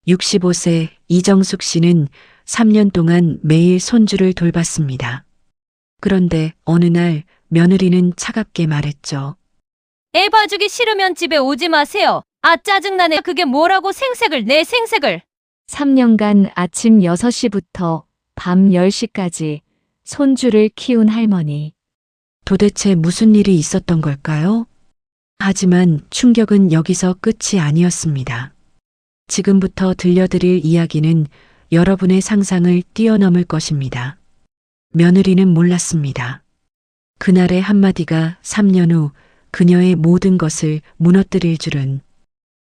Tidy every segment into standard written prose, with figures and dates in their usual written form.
65세 이정숙 씨는 3년 동안 매일 손주를 돌봤습니다. 그런데 어느 날 며느리는 차갑게 말했죠. 애 봐주기 싫으면 집에 오지 마세요. 아, 짜증나네. 그게 뭐라고 생색을 내 생색을. 3년간 아침 6시부터 밤 10시까지 손주를 키운 할머니. 도대체 무슨 일이 있었던 걸까요? 하지만 충격은 여기서 끝이 아니었습니다. 지금부터 들려드릴 이야기는 여러분의 상상을 뛰어넘을 것입니다. 며느리는 몰랐습니다. 그날의 한마디가 3년 후 그녀의 모든 것을 무너뜨릴 줄은.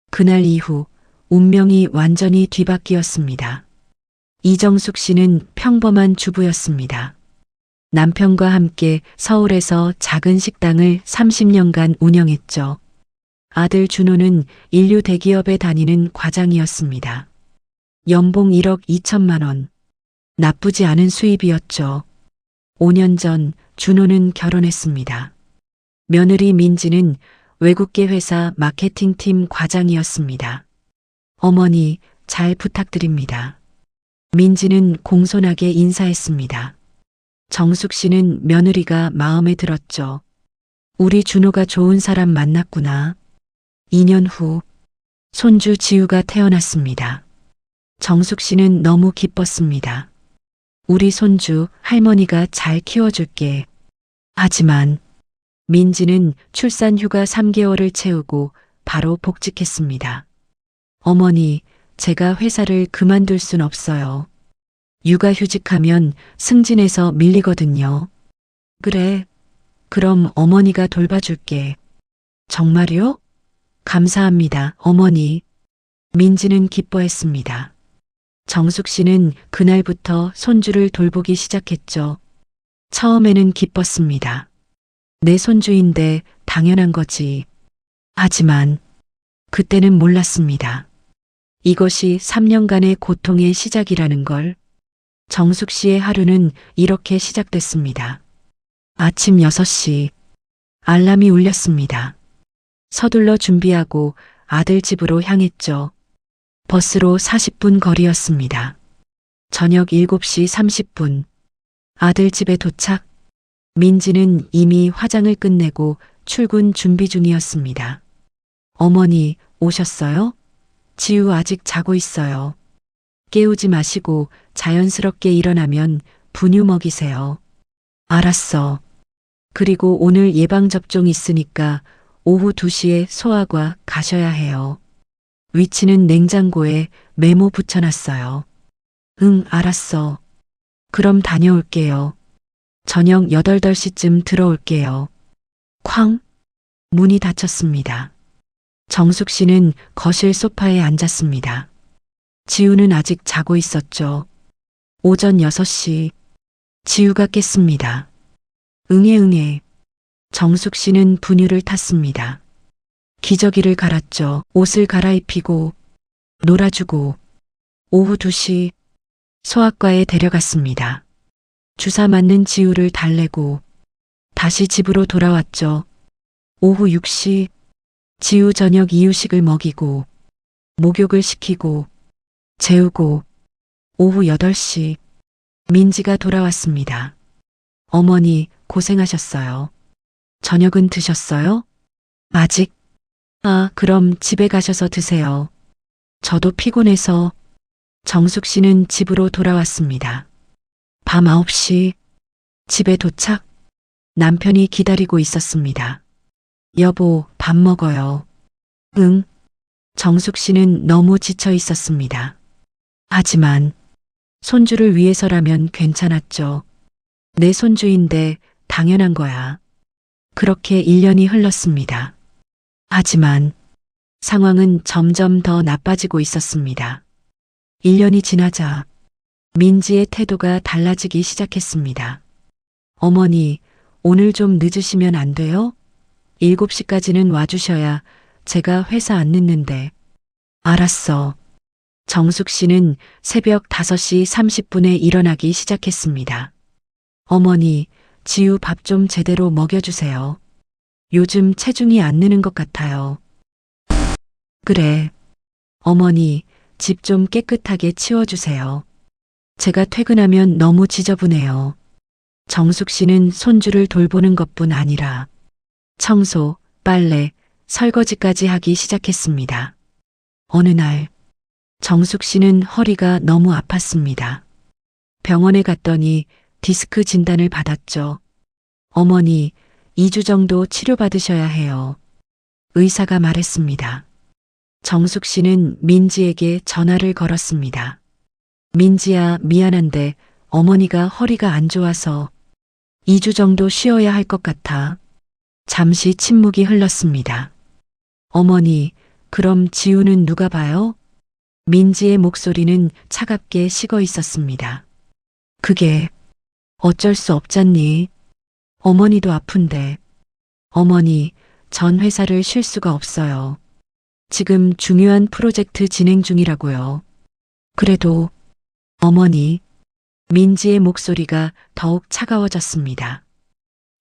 그날 이후 운명이 완전히 뒤바뀌었습니다. 이정숙 씨는 평범한 주부였습니다. 남편과 함께 서울에서 작은 식당을 30년간 운영했죠. 아들 준호는 인류 대기업에 다니는 과장이었습니다. 연봉 1억 2천만 원. 나쁘지 않은 수입이었죠. 5년 전 준호는 결혼했습니다. 며느리 민지는 외국계 회사 마케팅팀 과장이었습니다. 어머니, 잘 부탁드립니다. 민지는 공손하게 인사했습니다. 정숙 씨는 며느리가 마음에 들었죠. 우리 준호가 좋은 사람 만났구나. 2년 후 손주 지우가 태어났습니다. 정숙 씨는 너무 기뻤습니다. 우리 손주 할머니가 잘 키워줄게. 하지만 민지는 출산 휴가 3개월을 채우고 바로 복직했습니다. 어머니, 제가 회사를 그만둘 순 없어요. 육아휴직하면 승진해서 밀리거든요. 그래, 그럼 어머니가 돌봐줄게. 정말요? 감사합니다, 어머니. 민지는 기뻐했습니다. 정숙 씨는 그날부터 손주를 돌보기 시작했죠. 처음에는 기뻤습니다. 내 손주인데 당연한 거지. 하지만 그때는 몰랐습니다. 이것이 3년간의 고통의 시작이라는 걸. 정숙 씨의 하루는 이렇게 시작됐습니다. 아침 6시 알람이 울렸습니다. 서둘러 준비하고 아들 집으로 향했죠. 버스로 40분 거리였습니다. 저녁 7시 30분 아들 집에 도착. 민지는 이미 화장을 끝내고 출근 준비 중이었습니다. 어머니, 오셨어요? 지우 아직 자고 있어요. 깨우지 마시고 자연스럽게 일어나면 분유 먹이세요. 알았어. 그리고 오늘 예방접종 있으니까 오후 2시에 소아과 가셔야 해요. 위치는 냉장고에 메모 붙여놨어요. 응, 알았어. 그럼 다녀올게요. 저녁 8시쯤 들어올게요. 쾅! 문이 닫혔습니다. 정숙 씨는 거실 소파에 앉았습니다. 지우는 아직 자고 있었죠. 오전 6시 지우가 깼습니다. 응애. 정숙 씨는 분유를 탔습니다. 기저귀를 갈았죠. 옷을 갈아입히고 놀아주고 오후 2시 소아과에 데려갔습니다. 주사 맞는 지우를 달래고 다시 집으로 돌아왔죠. 오후 6시 지우 저녁 이유식을 먹이고 목욕을 시키고 재우고 오후 8시 민지가 돌아왔습니다. 어머니, 고생하셨어요. 저녁은 드셨어요? 아직? 아, 그럼 집에 가셔서 드세요. 저도 피곤해서. 정숙 씨는 집으로 돌아왔습니다. 밤 9시 집에 도착. 남편이 기다리고 있었습니다. 여보, 밥 먹어요. 응. 정숙 씨는 너무 지쳐 있었습니다. 하지만 손주를 위해서라면 괜찮았죠. 내 손주인데 당연한 거야. 그렇게 1년이 흘렀습니다. 하지만 상황은 점점 더 나빠지고 있었습니다. 1년이 지나자 민지의 태도가 달라지기 시작했습니다. 어머니, 오늘 좀 늦으시면 안 돼요? 7시까지는 와주셔야 제가 회사 안 늦는데. 알았어. 정숙 씨는 새벽 5시 30분에 일어나기 시작했습니다. 어머니, 지우 밥 좀 제대로 먹여주세요. 요즘 체중이 안 느는 것 같아요. 그래. 어머니, 집 좀 깨끗하게 치워주세요. 제가 퇴근하면 너무 지저분해요. 정숙 씨는 손주를 돌보는 것뿐 아니라 청소, 빨래, 설거지까지 하기 시작했습니다. 어느 날 정숙 씨는 허리가 너무 아팠습니다. 병원에 갔더니 디스크 진단을 받았죠. 어머니, 2주 정도 치료받으셔야 해요. 의사가 말했습니다. 정숙 씨는 민지에게 전화를 걸었습니다. 민지야, 미안한데 어머니가 허리가 안 좋아서 2주 정도 쉬어야 할 것 같아. 잠시 침묵이 흘렀습니다. 어머니, 그럼 지우는 누가 봐요? 민지의 목소리는 차갑게 식어 있었습니다. 그게 어쩔 수 없잖니. 어머니도 아픈데. 어머니, 전 회사를 쉴 수가 없어요. 지금 중요한 프로젝트 진행 중이라고요. 그래도 어머니, 민지의 목소리가 더욱 차가워졌습니다.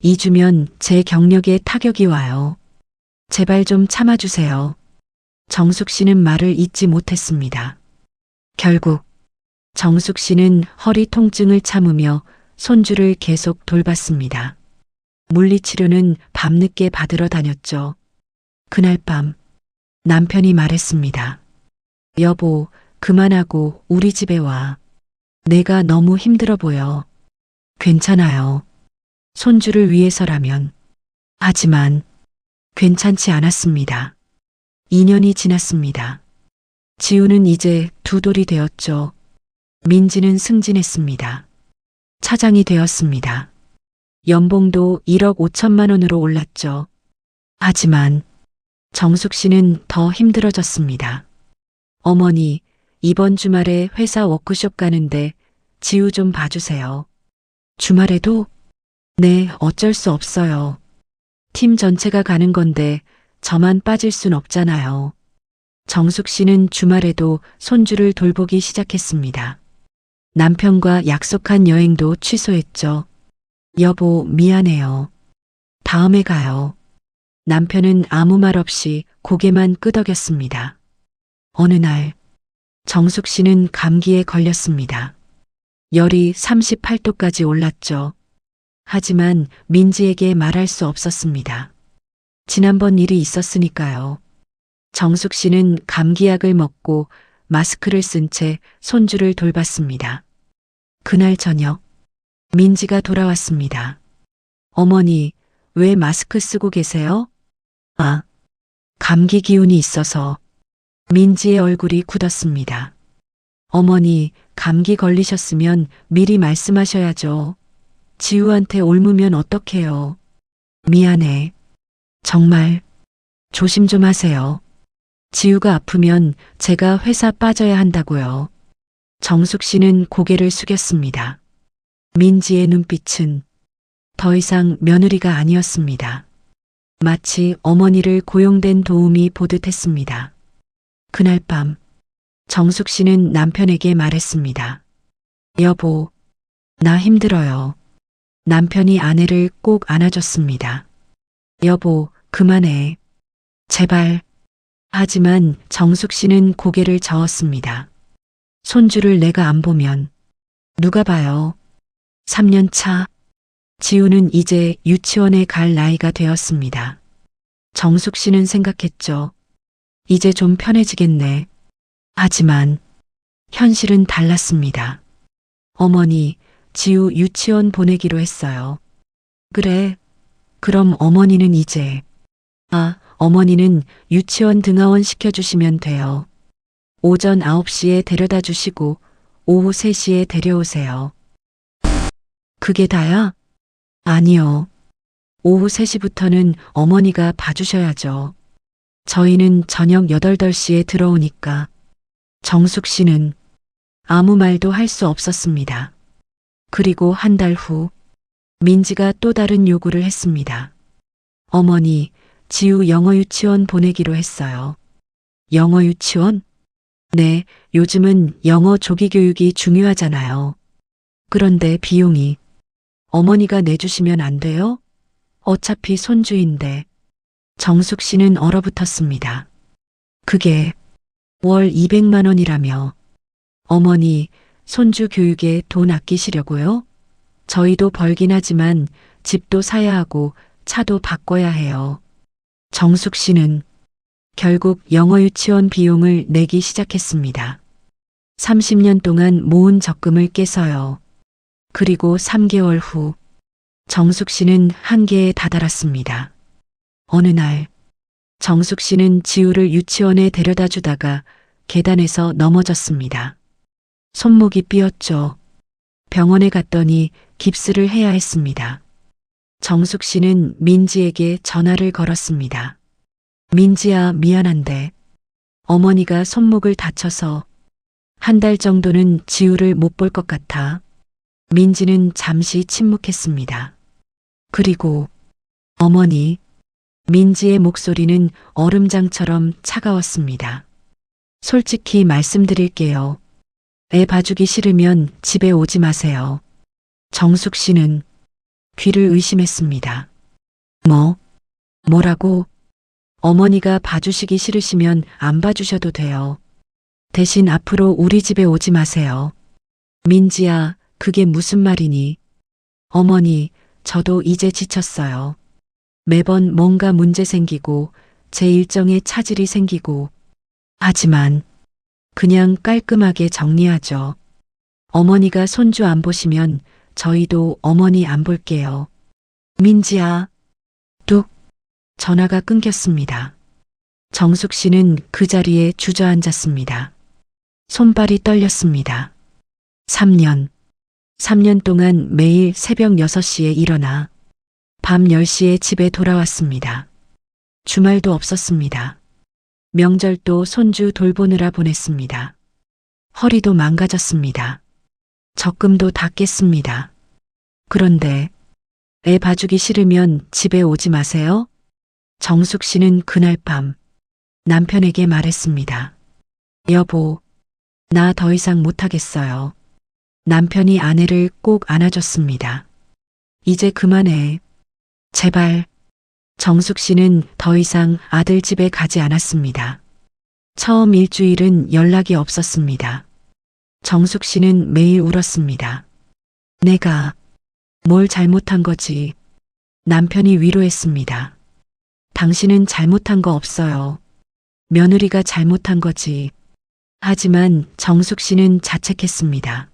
2주면 제 경력에 타격이 와요. 제발 좀 참아주세요. 정숙 씨는 말을 잇지 못했습니다. 결국 정숙 씨는 허리 통증을 참으며 손주를 계속 돌봤습니다. 물리치료는 밤늦게 받으러 다녔죠. 그날 밤 남편이 말했습니다. 여보, 그만하고 우리 집에 와. 내가 너무 힘들어 보여. 괜찮아요. 손주를 위해서라면. 하지만 괜찮지 않았습니다. 2년이 지났습니다. 지우는 이제 두 돌이 되었죠. 민지는 승진했습니다. 차장이 되었습니다. 연봉도 1억 5천만 원으로 올랐죠. 하지만 정숙 씨는 더 힘들어졌습니다. 어머니, 이번 주말에 회사 워크숍 가는데 지우 좀 봐주세요. 주말에도? 네, 어쩔 수 없어요. 팀 전체가 가는 건데 저만 빠질 순 없잖아요. 정숙 씨는 주말에도 손주를 돌보기 시작했습니다. 남편과 약속한 여행도 취소했죠. 여보, 미안해요. 다음에 가요. 남편은 아무 말 없이 고개만 끄덕였습니다. 어느 날 정숙 씨는 감기에 걸렸습니다. 열이 38도까지 올랐죠. 하지만 민지에게 말할 수 없었습니다. 지난번 일이 있었으니까요. 정숙 씨는 감기약을 먹고 마스크를 쓴 채 손주를 돌봤습니다. 그날 저녁 민지가 돌아왔습니다. 어머니, 왜 마스크 쓰고 계세요? 아, 감기 기운이 있어서. 민지의 얼굴이 굳었습니다. 어머니, 감기 걸리셨으면 미리 말씀하셔야죠. 지우한테 옮으면 어떡해요. 미안해. 정말 조심 좀 하세요. 지우가 아프면 제가 회사 빠져야 한다고요. 정숙 씨는 고개를 숙였습니다. 민지의 눈빛은 더 이상 며느리가 아니었습니다. 마치 어머니를 고용된 도우미 보듯 했습니다. 그날 밤 정숙 씨는 남편에게 말했습니다. 여보, 나 힘들어요. 남편이 아내를 꼭 안아줬습니다. 여보, 그만해. 제발. 하지만 정숙 씨는 고개를 저었습니다. 손주를 내가 안 보면 누가 봐요? 3년 차. 지우는 이제 유치원에 갈 나이가 되었습니다. 정숙 씨는 생각했죠. 이제 좀 편해지겠네. 하지만 현실은 달랐습니다. 어머니, 지우 유치원 보내기로 했어요. 그래. 그럼 어머니는 이제. 어머니는 유치원 등하원 시켜주시면 돼요. 오전 9시에 데려다 주시고 오후 3시에 데려오세요. 그게 다야? 아니요. 오후 3시부터는 어머니가 봐주셔야죠. 저희는 저녁 8, 10시에 들어오니까. 정숙 씨는 아무 말도 할 수 없었습니다. 그리고 한 달 후 민지가 또 다른 요구를 했습니다. 어머니, 지우 영어 유치원 보내기로 했어요. 영어 유치원? 네, 요즘은 영어 조기 교육이 중요하잖아요. 그런데 비용이 어머니가 내주시면 안 돼요? 어차피 손주인데. 정숙 씨는 얼어붙었습니다. 그게 월 200만 원이라며. 어머니, 손주 교육에 돈 아끼시려고요? 저희도 벌긴 하지만 집도 사야 하고 차도 바꿔야 해요. 정숙 씨는 결국 영어 유치원 비용을 내기 시작했습니다. 30년 동안 모은 적금을 깨서요. 그리고 3개월 후 정숙 씨는 한계에 다다랐습니다. 어느 날 정숙 씨는 지우를 유치원에 데려다 주다가 계단에서 넘어졌습니다. 손목이 삐었죠. 병원에 갔더니 깁스를 해야 했습니다. 정숙 씨는 민지에게 전화를 걸었습니다. 민지야, 미안한데 어머니가 손목을 다쳐서 한 달 정도는 지우를 못 볼 것 같아. 민지는 잠시 침묵했습니다. 그리고 어머니, 민지의 목소리는 얼음장처럼 차가웠습니다. 솔직히 말씀드릴게요. 애 봐주기 싫으면 집에 오지 마세요. 정숙 씨는 귀를 의심했습니다. 뭐라고? 어머니가 봐주시기 싫으시면 안 봐주셔도 돼요. 대신 앞으로 우리 집에 오지 마세요. 민지야, 그게 무슨 말이니? 어머니, 저도 이제 지쳤어요. 매번 뭔가 문제 생기고 제 일정에 차질이 생기고. 하지만 그냥 깔끔하게 정리하죠. 어머니가 손주 안 보시면 저희도 어머니 안 볼게요. 민지야. 뚝. 전화가 끊겼습니다. 정숙 씨는 그 자리에 주저앉았습니다. 손발이 떨렸습니다. 3년 동안 매일 새벽 6시에 일어나 밤 10시에 집에 돌아왔습니다. 주말도 없었습니다. 명절도 손주 돌보느라 보냈습니다. 허리도 망가졌습니다. 적금도 다 깼습니다. 그런데 애 봐주기 싫으면 집에 오지 마세요? 정숙 씨는 그날 밤 남편에게 말했습니다. 여보, 나 더 이상 못하겠어요. 남편이 아내를 꼭 안아줬습니다. 이제 그만해. 제발. 정숙 씨는 더 이상 아들 집에 가지 않았습니다. 처음 일주일은 연락이 없었습니다. 정숙 씨는 매일 울었습니다. 내가 뭘 잘못한 거지? 남편이 위로했습니다. 당신은 잘못한 거 없어요. 며느리가 잘못한 거지. 하지만 정숙 씨는 자책했습니다.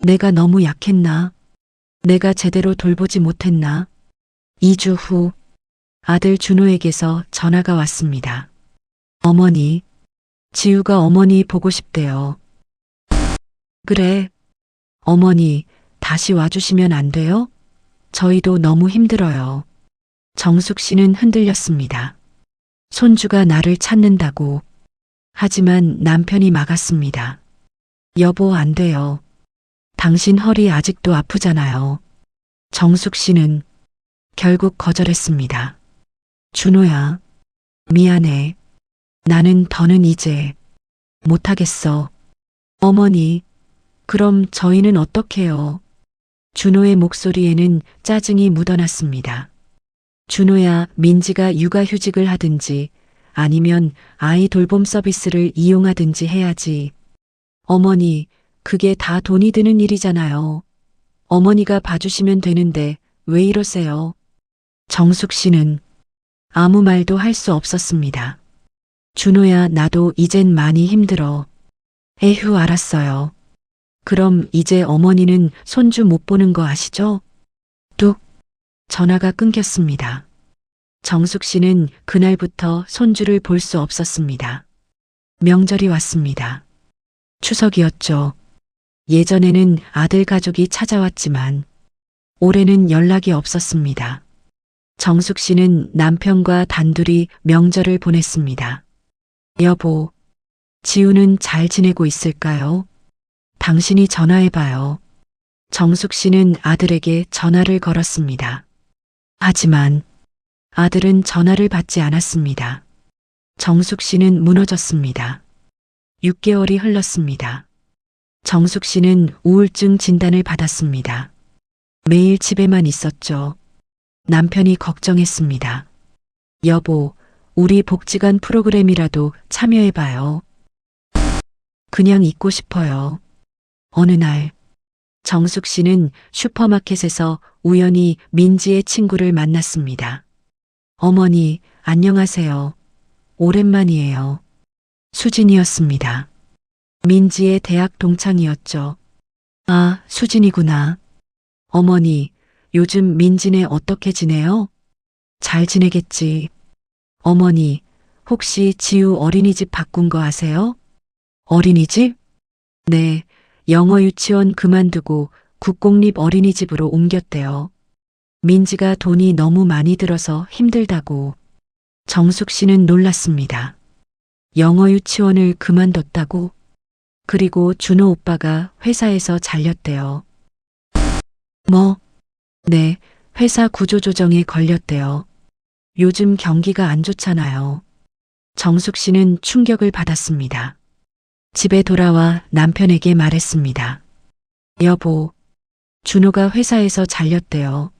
내가 너무 약했나? 내가 제대로 돌보지 못했나? 2주 후 아들 준호에게서 전화가 왔습니다. 어머니, 지우가 어머니 보고 싶대요. 그래. 어머니, 다시 와주시면 안 돼요? 저희도 너무 힘들어요. 정숙 씨는 흔들렸습니다. 손주가 나를 찾는다고. 하지만 남편이 막았습니다. 여보, 안 돼요. 당신 허리 아직도 아프잖아요. 정숙 씨는 결국 거절했습니다. 준호야, 미안해. 나는 더는 이제 못하겠어. 어머니, 그럼 저희는 어떡해요? 준호의 목소리에는 짜증이 묻어났습니다. 준호야, 민지가 육아휴직을 하든지 아니면 아이 돌봄 서비스를 이용하든지 해야지. 어머니, 그게 다 돈이 드는 일이잖아요. 어머니가 봐주시면 되는데 왜 이러세요? 정숙 씨는 아무 말도 할 수 없었습니다. 준호야, 나도 이젠 많이 힘들어. 에휴, 알았어요. 그럼 이제 어머니는 손주 못 보는 거 아시죠? 뚝. 전화가 끊겼습니다. 정숙 씨는 그날부터 손주를 볼 수 없었습니다. 명절이 왔습니다. 추석이었죠. 예전에는 아들 가족이 찾아왔지만 올해는 연락이 없었습니다. 정숙 씨는 남편과 단둘이 명절을 보냈습니다. 여보, 지우는 잘 지내고 있을까요? 당신이 전화해봐요. 정숙 씨는 아들에게 전화를 걸었습니다. 하지만 아들은 전화를 받지 않았습니다. 정숙 씨는 무너졌습니다. 6개월이 흘렀습니다. 정숙 씨는 우울증 진단을 받았습니다. 매일 집에만 있었죠. 남편이 걱정했습니다. 여보, 우리 복지관 프로그램이라도 참여해봐요. 그냥 있고 싶어요. 어느 날 정숙 씨는 슈퍼마켓에서 우연히 민지의 친구를 만났습니다. 어머니, 안녕하세요. 오랜만이에요. 수진이었습니다. 민지의 대학 동창이었죠. 아, 수진이구나. 어머니, 요즘 민지네 어떻게 지내요? 잘 지내겠지. 어머니, 혹시 지우 어린이집 바꾼 거 아세요? 어린이집? 네, 영어 유치원 그만두고 국공립 어린이집으로 옮겼대요. 민지가 돈이 너무 많이 들어서 힘들다고. 정숙 씨는 놀랐습니다. 영어 유치원을 그만뒀다고? 그리고 준호 오빠가 회사에서 잘렸대요. 뭐? 네, 회사 구조조정에 걸렸대요. 요즘 경기가 안 좋잖아요. 정숙 씨는 충격을 받았습니다. 집에 돌아와 남편에게 말했습니다. 여보, 준호가 회사에서 잘렸대요.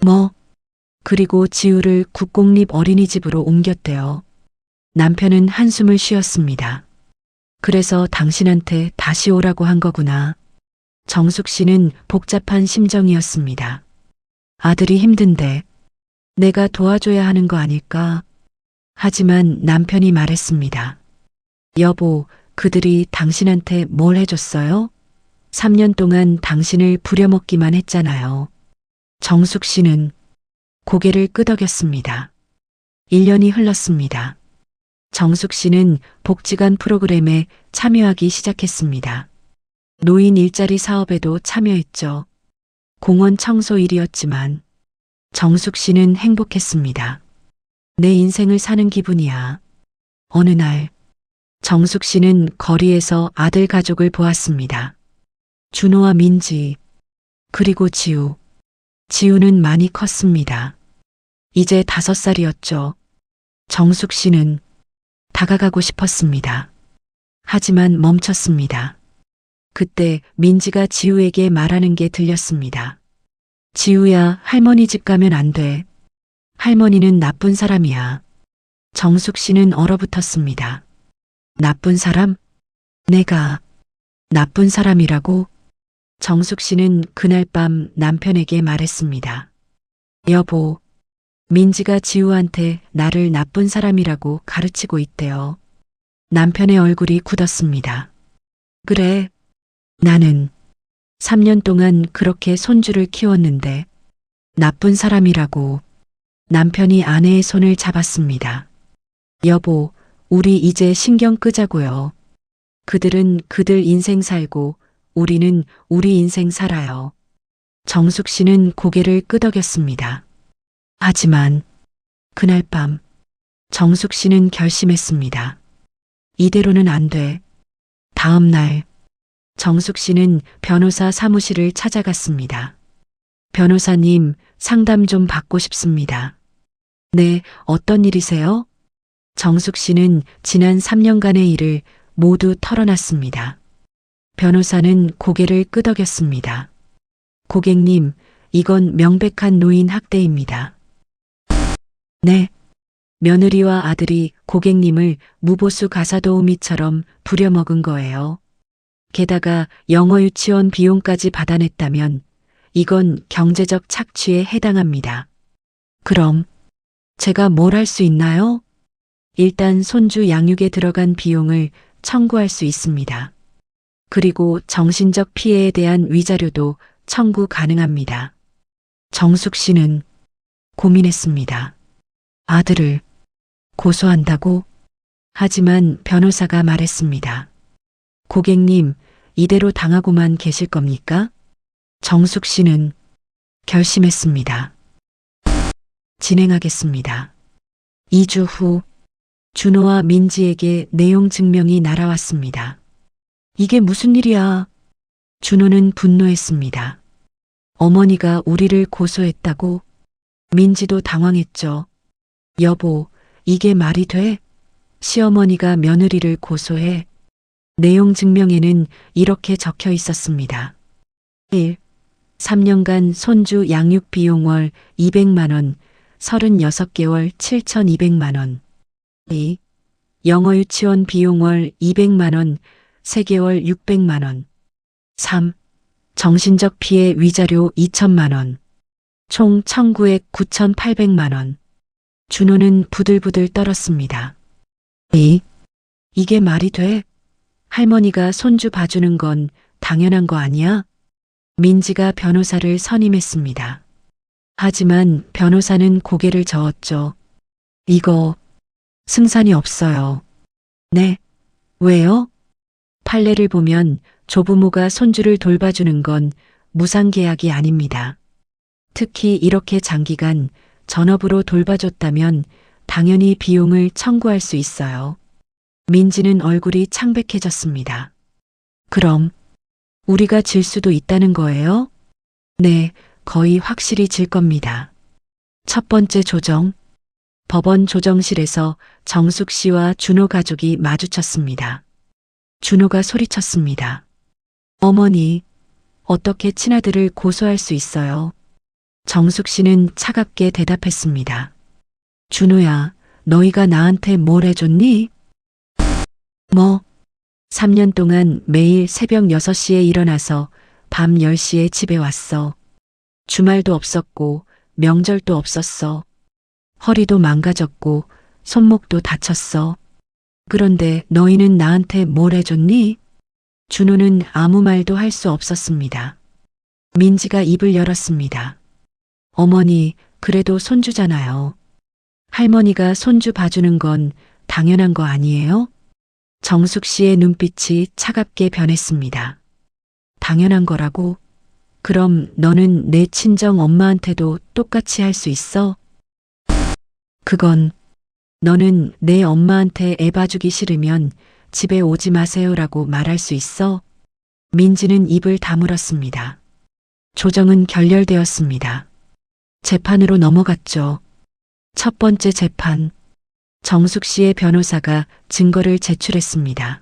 뭐? 그리고 지우를 국공립 어린이집으로 옮겼대요. 남편은 한숨을 쉬었습니다. 그래서 당신한테 다시 오라고 한 거구나. 정숙 씨는 복잡한 심정이었습니다. 아들이 힘든데 내가 도와줘야 하는 거 아닐까? 하지만 남편이 말했습니다. 여보, 그들이 당신한테 뭘 해줬어요? 3년 동안 당신을 부려먹기만 했잖아요. 정숙 씨는 고개를 끄덕였습니다. 1년이 흘렀습니다. 정숙 씨는 복지관 프로그램에 참여하기 시작했습니다. 노인 일자리 사업에도 참여했죠. 공원 청소 일이었지만 정숙 씨는 행복했습니다. 내 인생을 사는 기분이야. 어느 날 정숙 씨는 거리에서 아들 가족을 보았습니다. 준호와 민지, 그리고 지우. 지우는 많이 컸습니다. 이제 5살이었죠. 정숙 씨는 다가가고 싶었습니다. 하지만 멈췄습니다. 그때 민지가 지우에게 말하는 게 들렸습니다. 지우야, 할머니 집 가면 안 돼. 할머니는 나쁜 사람이야. 정숙 씨는 얼어붙었습니다. 나쁜 사람? 내가 나쁜 사람이라고? 정숙 씨는 그날 밤 남편에게 말했습니다. 여보, 민지가 지우한테 나를 나쁜 사람이라고 가르치고 있대요. 남편의 얼굴이 굳었습니다. 그래, 나는 3년 동안 그렇게 손주를 키웠는데 나쁜 사람이라고. 남편이 아내의 손을 잡았습니다. 여보, 우리 이제 신경 끄자고요. 그들은 그들 인생 살고 우리는 우리 인생 살아요. 정숙 씨는 고개를 끄덕였습니다. 하지만 그날 밤 정숙 씨는 결심했습니다. 이대로는 안 돼. 다음 날 정숙 씨는 변호사 사무실을 찾아갔습니다. 변호사님, 상담 좀 받고 싶습니다. 네, 어떤 일이세요? 정숙 씨는 지난 3년간의 일을 모두 털어놨습니다. 변호사는 고개를 끄덕였습니다. 고객님, 이건 명백한 노인 학대입니다. 네. 며느리와 아들이 고객님을 무보수 가사도우미처럼 부려먹은 거예요. 게다가 영어 유치원 비용까지 받아냈다면 이건 경제적 착취에 해당합니다. 그럼 제가 뭘 할 수 있나요? 일단 손주 양육에 들어간 비용을 청구할 수 있습니다. 그리고 정신적 피해에 대한 위자료도 청구 가능합니다. 정숙 씨는 고민했습니다. 아들을 고소한다고? 하지만 변호사가 말했습니다. 고객님, 이대로 당하고만 계실 겁니까? 정숙 씨는 결심했습니다. 진행하겠습니다. 2주 후 준호와 민지에게 내용 증명이 날아왔습니다. 이게 무슨 일이야? 준호는 분노했습니다. 어머니가 우리를 고소했다고? 민지도 당황했죠. 여보, 이게 말이 돼? 시어머니가 며느리를 고소해? 내용 증명에는 이렇게 적혀 있었습니다. 1. 3년간 손주 양육 비용 월 200만 원, 36개월 7,200만 원. 2. 영어 유치원 비용 월 200만 원, 3개월 600만 원. 3. 정신적 피해 위자료 2천만 원. 총 청구액 9,800만 원. 준호는 부들부들 떨었습니다. 이게 말이 돼? 할머니가 손주 봐주는 건 당연한 거 아니야? 민지가 변호사를 선임했습니다. 하지만 변호사는 고개를 저었죠. 이거 승산이 없어요. 네. 왜요? 판례를 보면 조부모가 손주를 돌봐주는 건 무상계약이 아닙니다. 특히 이렇게 장기간 전업으로 돌봐줬다면 당연히 비용을 청구할 수 있어요. 민지는 얼굴이 창백해졌습니다. 그럼 우리가 질 수도 있다는 거예요? 네, 거의 확실히 질 겁니다. 첫 번째 조정. 법원 조정실에서 정숙 씨와 준호 가족이 마주쳤습니다. 준호가 소리쳤습니다. 어머니, 어떻게 친아들을 고소할 수 있어요? 정숙 씨는 차갑게 대답했습니다. 준호야, 너희가 나한테 뭘 해줬니? 3년 동안 매일 새벽 6시에 일어나서 밤 10시에 집에 왔어. 주말도 없었고 명절도 없었어. 허리도 망가졌고 손목도 다쳤어. 그런데 너희는 나한테 뭘 해줬니? 준호는 아무 말도 할 수 없었습니다. 민지가 입을 열었습니다. 어머니, 그래도 손주잖아요. 할머니가 손주 봐주는 건 당연한 거 아니에요? 정숙 씨의 눈빛이 차갑게 변했습니다. 당연한 거라고? 그럼 너는 내 친정 엄마한테도 똑같이 할 수 있어? 그건 너는 내 엄마한테 애 봐주기 싫으면 집에 오지 마세요라고 말할 수 있어? 민지는 입을 다물었습니다. 조정은 결렬되었습니다. 재판으로 넘어갔죠. 첫 번째 재판. 정숙 씨의 변호사가 증거를 제출했습니다.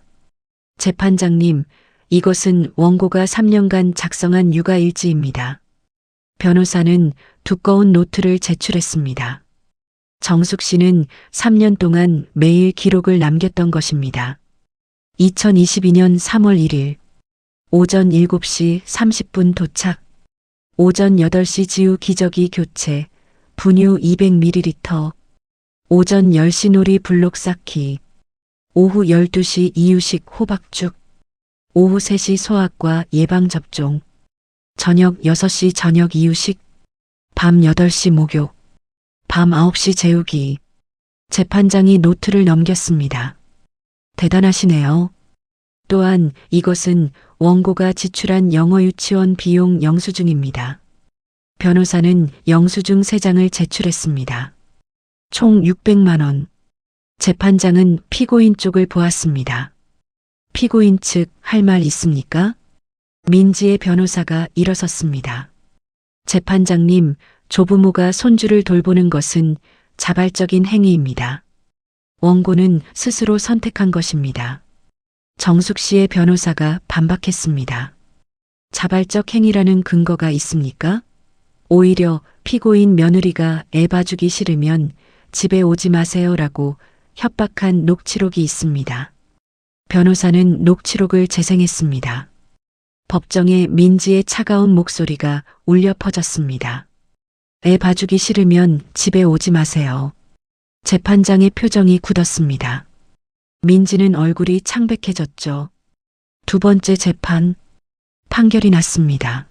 재판장님, 이것은 원고가 3년간 작성한 육아일지입니다. 변호사는 두꺼운 노트를 제출했습니다. 정숙 씨는 3년 동안 매일 기록을 남겼던 것입니다. 2022년 3월 1일 오전 7시 30분 도착, 오전 8시 지우 기저귀 교체, 분유 200ml, 오전 10시 놀이 블록 쌓기, 오후 12시 이유식 호박죽, 오후 3시 소아과 예방접종, 저녁 6시 저녁 이유식, 밤 8시 목욕, 밤 9시 재우기. 재판장이 노트를 넘겼습니다. 대단하시네요. 또한 이것은 원고가 지출한 영어 유치원 비용 영수증입니다. 변호사는 영수증 3장을 제출했습니다. 총 600만 원. 재판장은 피고인 쪽을 보았습니다. 피고인 측 할 말 있습니까? 민지의 변호사가 일어섰습니다. 재판장님, 조부모가 손주를 돌보는 것은 자발적인 행위입니다. 원고는 스스로 선택한 것입니다. 정숙 씨의 변호사가 반박했습니다. 자발적 행위라는 근거가 있습니까? 오히려 피고인 며느리가 애 봐주기 싫으면 집에 오지 마세요라고 협박한 녹취록이 있습니다. 변호사는 녹취록을 재생했습니다. 법정에 민지의 차가운 목소리가 울려 퍼졌습니다. 애 봐주기 싫으면 집에 오지 마세요. 재판장의 표정이 굳었습니다. 민지는 얼굴이 창백해졌죠. 두 번째 재판. 판결이 났습니다.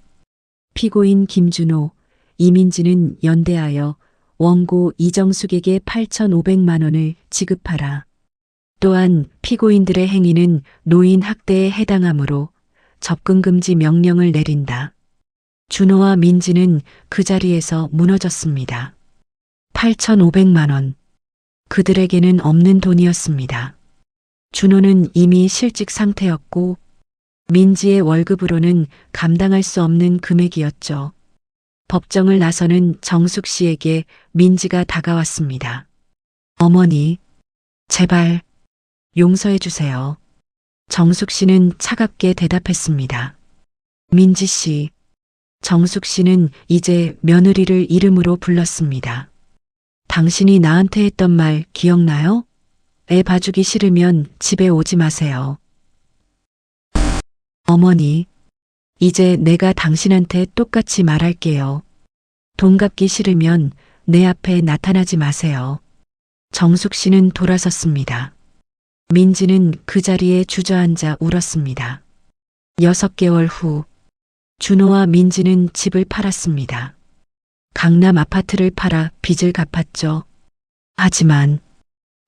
피고인 김준호, 이민지는 연대하여 원고 이정숙에게 8,500만 원을 지급하라. 또한 피고인들의 행위는 노인 학대에 해당하므로 접근금지 명령을 내린다. 준호와 민지는 그 자리에서 무너졌습니다. 8,500만 원. 그들에게는 없는 돈이었습니다. 준호는 이미 실직 상태였고 민지의 월급으로는 감당할 수 없는 금액이었죠. 법정을 나서는 정숙 씨에게 민지가 다가왔습니다. 어머니, 제발 용서해 주세요. 정숙 씨는 차갑게 대답했습니다. 민지 씨. 정숙 씨는 이제 며느리를 이름으로 불렀습니다. 당신이 나한테 했던 말 기억나요? 애 봐주기 싫으면 집에 오지 마세요. 어머니, 이제 내가 당신한테 똑같이 말할게요. 돈 갚기 싫으면 내 앞에 나타나지 마세요. 정숙 씨는 돌아섰습니다. 민지는 그 자리에 주저앉아 울었습니다. 6개월 후, 준호와 민지는 집을 팔았습니다. 강남 아파트를 팔아 빚을 갚았죠. 하지만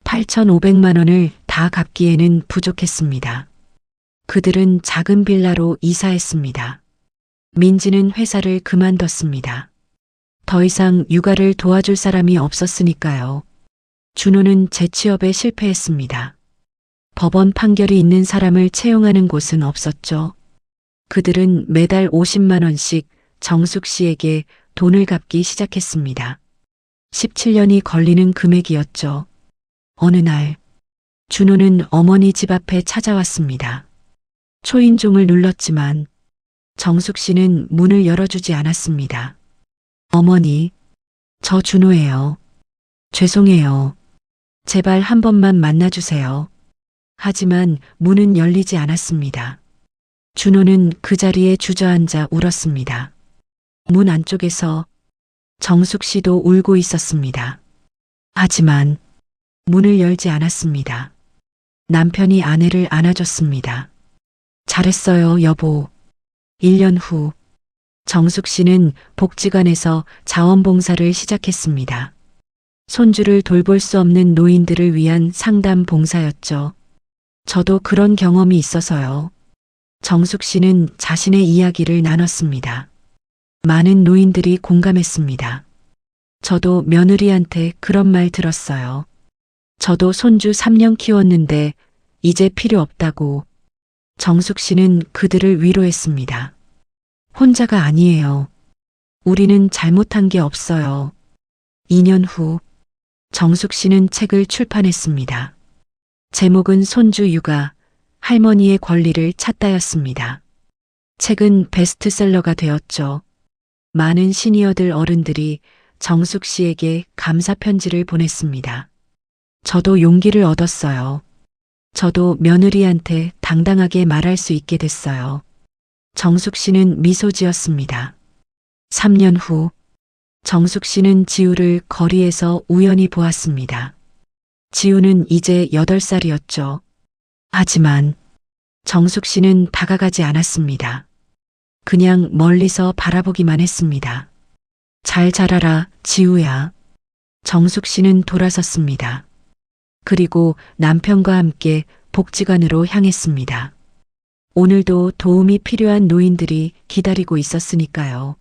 8,500만 원을 다 갚기에는 부족했습니다. 그들은 작은 빌라로 이사했습니다. 민지는 회사를 그만뒀습니다. 더 이상 육아를 도와줄 사람이 없었으니까요. 준호는 재취업에 실패했습니다. 법원 판결이 있는 사람을 채용하는 곳은 없었죠. 그들은 매달 50만 원씩 정숙 씨에게 돈을 갚기 시작했습니다. 17년이 걸리는 금액이었죠. 어느 날, 준호는 어머니 집 앞에 찾아왔습니다. 초인종을 눌렀지만 정숙 씨는 문을 열어주지 않았습니다. 어머니, 저 준호예요. 죄송해요. 제발 한 번만 만나주세요. 하지만 문은 열리지 않았습니다. 준호는 그 자리에 주저앉아 울었습니다. 문 안쪽에서 정숙 씨도 울고 있었습니다. 하지만 문을 열지 않았습니다. 남편이 아내를 안아줬습니다. 잘했어요, 여보. 1년 후, 정숙 씨는 복지관에서 자원봉사를 시작했습니다. 손주를 돌볼 수 없는 노인들을 위한 상담 봉사였죠. 저도 그런 경험이 있어서요. 정숙 씨는 자신의 이야기를 나눴습니다. 많은 노인들이 공감했습니다. 저도 며느리한테 그런 말 들었어요. 저도 손주 3년 키웠는데 이제 필요 없다고. 정숙 씨는 그들을 위로했습니다. 혼자가 아니에요. 우리는 잘못한 게 없어요. 2년 후, 정숙 씨는 책을 출판했습니다. 제목은 손주 육아, 할머니의 권리를 찾다였습니다. 책은 베스트셀러가 되었죠. 많은 시니어들 어른들이 정숙 씨에게 감사 편지를 보냈습니다. 저도 용기를 얻었어요. 저도 며느리한테 당당하게 말할 수 있게 됐어요. 정숙 씨는 미소 지었습니다. 3년 후, 정숙 씨는 지우를 거리에서 우연히 보았습니다. 지우는 이제 8살이었죠. 하지만 정숙 씨는 다가가지 않았습니다. 그냥 멀리서 바라보기만 했습니다. 잘 자라라, 지우야. 정숙 씨는 돌아섰습니다. 그리고 남편과 함께 복지관으로 향했습니다. 오늘도 도움이 필요한 노인들이 기다리고 있었으니까요.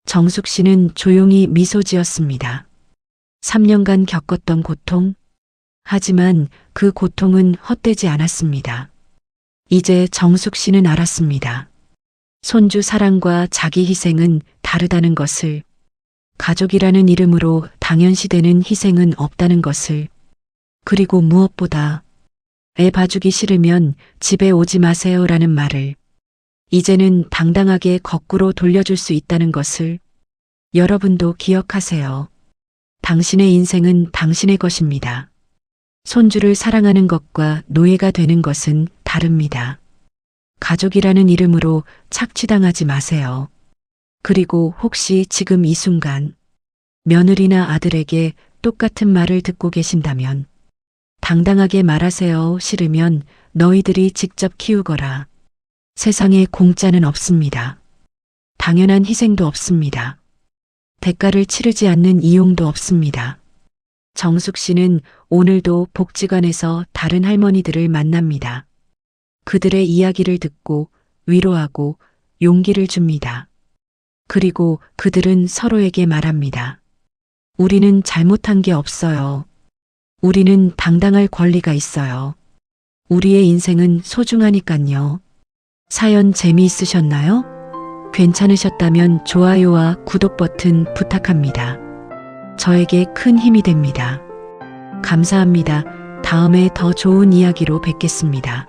정숙 씨는 조용히 미소 지었습니다. 3년간 겪었던 고통, 하지만 그 고통은 헛되지 않았습니다. 이제 정숙 씨는 알았습니다. 손주 사랑과 자기 희생은 다르다는 것을, 가족이라는 이름으로 당연시되는 희생은 없다는 것을, 그리고 무엇보다 애 봐주기 싫으면 집에 오지 마세요라는 말을, 이제는 당당하게 거꾸로 돌려줄 수 있다는 것을 여러분도 기억하세요. 당신의 인생은 당신의 것입니다. 손주를 사랑하는 것과 노예가 되는 것은 다릅니다. 가족이라는 이름으로 착취당하지 마세요. 그리고 혹시 지금 이 순간 며느리나 아들에게 똑같은 말을 듣고 계신다면 당당하게 말하세요. 싫으면 너희들이 직접 키우거라. 세상에 공짜는 없습니다. 당연한 희생도 없습니다. 대가를 치르지 않는 이용도 없습니다. 정숙 씨는 오늘도 복지관에서 다른 할머니들을 만납니다. 그들의 이야기를 듣고 위로하고 용기를 줍니다. 그리고 그들은 서로에게 말합니다. 우리는 잘못한 게 없어요. 우리는 당당할 권리가 있어요. 우리의 인생은 소중하니깐요. 사연 재미있으셨나요? 괜찮으셨다면 좋아요와 구독 버튼 부탁합니다. 저에게 큰 힘이 됩니다. 감사합니다. 다음에 더 좋은 이야기로 뵙겠습니다.